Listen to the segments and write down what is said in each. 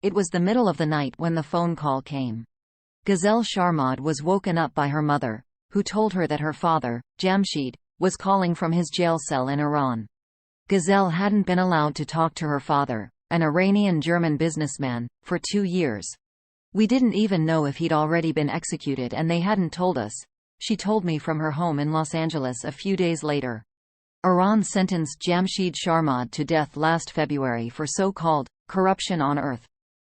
It was the middle of the night when the phone call came. Ghazal Sharmahd was woken up by her mother, who told her that her father, Jamshid, was calling from his jail cell in Iran. Ghazal hadn't been allowed to talk to her father, an Iranian-German businessman, for 2 years. "We didn't even know if he'd already been executed and they hadn't told us," she told me from her home in Los Angeles a few days later. Iran sentenced Jamshid Sharmahd to death last February for so-called corruption on earth,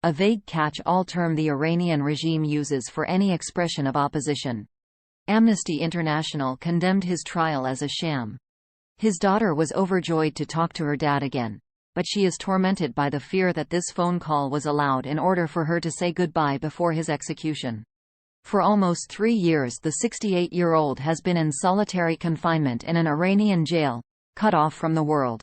a vague catch-all term the Iranian regime uses for any expression of opposition. Amnesty International condemned his trial as a sham. His daughter was overjoyed to talk to her dad again, but she is tormented by the fear that this phone call was allowed in order for her to say goodbye before his execution. For almost 3 years the 68-year-old has been in solitary confinement in an Iranian jail, cut off from the world.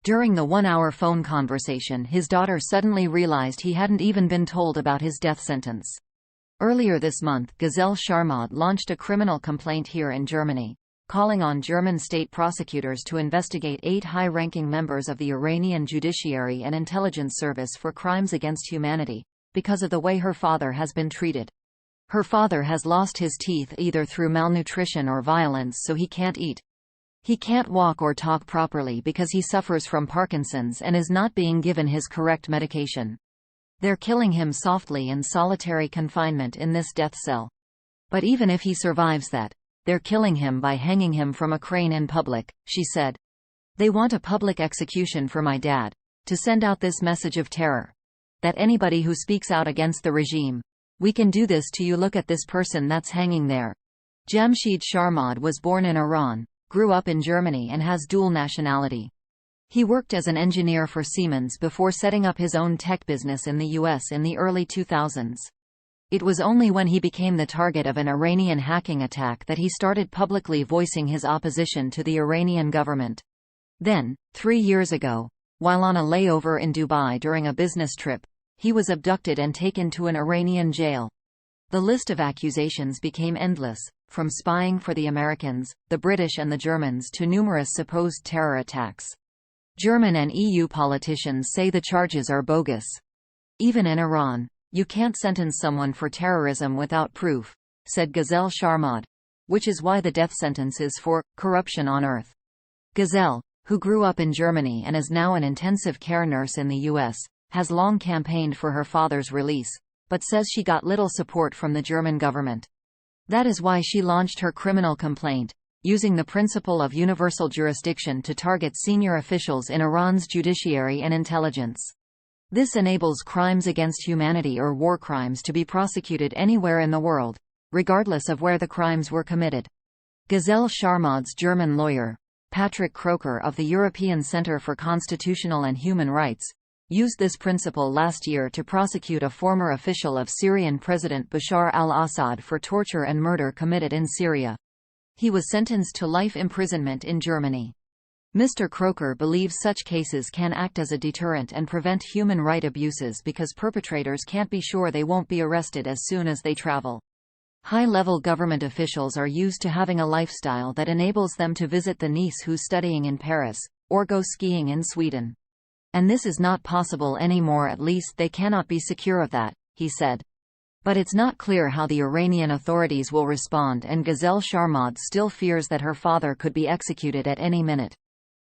During the 1-hour phone conversation, his daughter suddenly realized he hadn't even been told about his death sentence. Earlier this month, Ghazal Sharmahd launched a criminal complaint here in Germany, calling on German state prosecutors to investigate 8 high-ranking members of the Iranian judiciary and intelligence service for crimes against humanity, because of the way her father has been treated. Her father has lost his teeth either through malnutrition or violence, so he can't eat. He can't walk or talk properly because he suffers from Parkinson's and is not being given his correct medication. They're killing him softly in solitary confinement in this death cell. But even if he survives that, they're killing him by hanging him from a crane in public, she said. They want a public execution for my dad, to send out this message of terror. That anybody who speaks out against the regime, we can do this to you. Look at this person that's hanging there. Jamshid Sharmahd was born in Iran, grew up in Germany and has dual nationality. He worked as an engineer for Siemens before setting up his own tech business in the US in the early 2000s. It was only when he became the target of an Iranian hacking attack that he started publicly voicing his opposition to the Iranian government. Then, 3 years ago, while on a layover in Dubai during a business trip, he was abducted and taken to an Iranian jail. The list of accusations became endless, from spying for the Americans, the British and the Germans to numerous supposed terror attacks. German and EU politicians say the charges are bogus. Even in Iran, you can't sentence someone for terrorism without proof, said Ghazal Sharmahd, which is why the death sentence is for corruption on earth. Ghazal, who grew up in Germany and is now an intensive care nurse in the US, has long campaigned for her father's release, but says she got little support from the German government. That is why she launched her criminal complaint, using the principle of universal jurisdiction to target senior officials in Iran's judiciary and intelligence. This enables crimes against humanity or war crimes to be prosecuted anywhere in the world, regardless of where the crimes were committed. Ghazal Sharmahd's German lawyer, Patrick Croker of the European Centre for Constitutional and Human Rights, used this principle last year to prosecute a former official of Syrian President Bashar al-Assad for torture and murder committed in Syria. He was sentenced to life imprisonment in Germany. Mr. Croker believes such cases can act as a deterrent and prevent human rights abuses because perpetrators can't be sure they won't be arrested as soon as they travel. High-level government officials are used to having a lifestyle that enables them to visit the niece who's studying in Paris, or go skiing in Sweden. And this is not possible anymore, at least they cannot be secure of that, he said. But it's not clear how the Iranian authorities will respond, and Ghazal Sharmahd still fears that her father could be executed at any minute.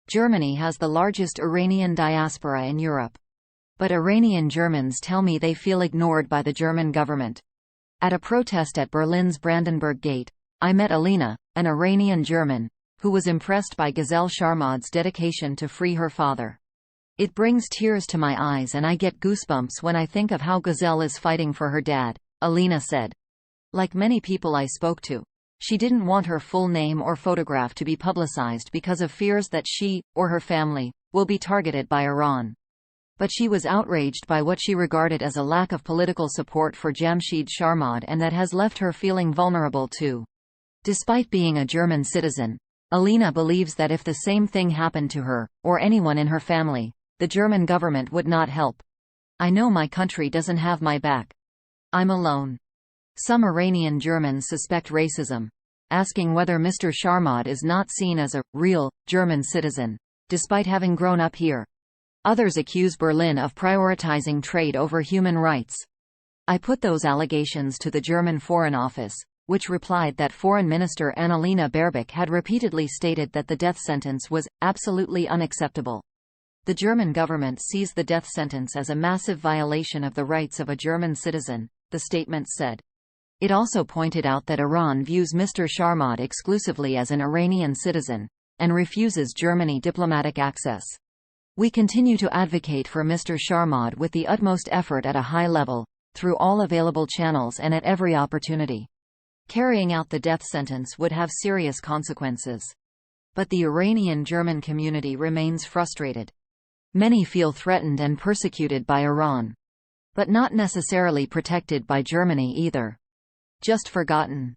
Germany has the largest Iranian diaspora in Europe. But Iranian Germans tell me they feel ignored by the German government. At a protest at Berlin's Brandenburg Gate, I met Alina, an Iranian German, who was impressed by Ghazal Sharmahd's dedication to free her father. It brings tears to my eyes and I get goosebumps when I think of how Ghazal is fighting for her dad, Alina said. Like many people I spoke to, she didn't want her full name or photograph to be publicized because of fears that she, or her family, will be targeted by Iran. But she was outraged by what she regarded as a lack of political support for Jamshid Sharmahd, and that has left her feeling vulnerable too. Despite being a German citizen, Alina believes that if the same thing happened to her, or anyone in her family, the German government would not help. I know my country doesn't have my back. I'm alone. Some Iranian Germans suspect racism, asking whether Mr. Sharmahd is not seen as a real German citizen, despite having grown up here. Others accuse Berlin of prioritizing trade over human rights. I put those allegations to the German Foreign Office, which replied that Foreign Minister Annalena Baerbock had repeatedly stated that the death sentence was absolutely unacceptable. The German government sees the death sentence as a massive violation of the rights of a German citizen, the statement said. It also pointed out that Iran views Mr. Sharmahd exclusively as an Iranian citizen, and refuses Germany diplomatic access. We continue to advocate for Mr. Sharmahd with the utmost effort at a high level, through all available channels and at every opportunity. Carrying out the death sentence would have serious consequences. But the Iranian-German community remains frustrated. Many feel threatened and persecuted by Iran. But not necessarily protected by Germany either. Just forgotten.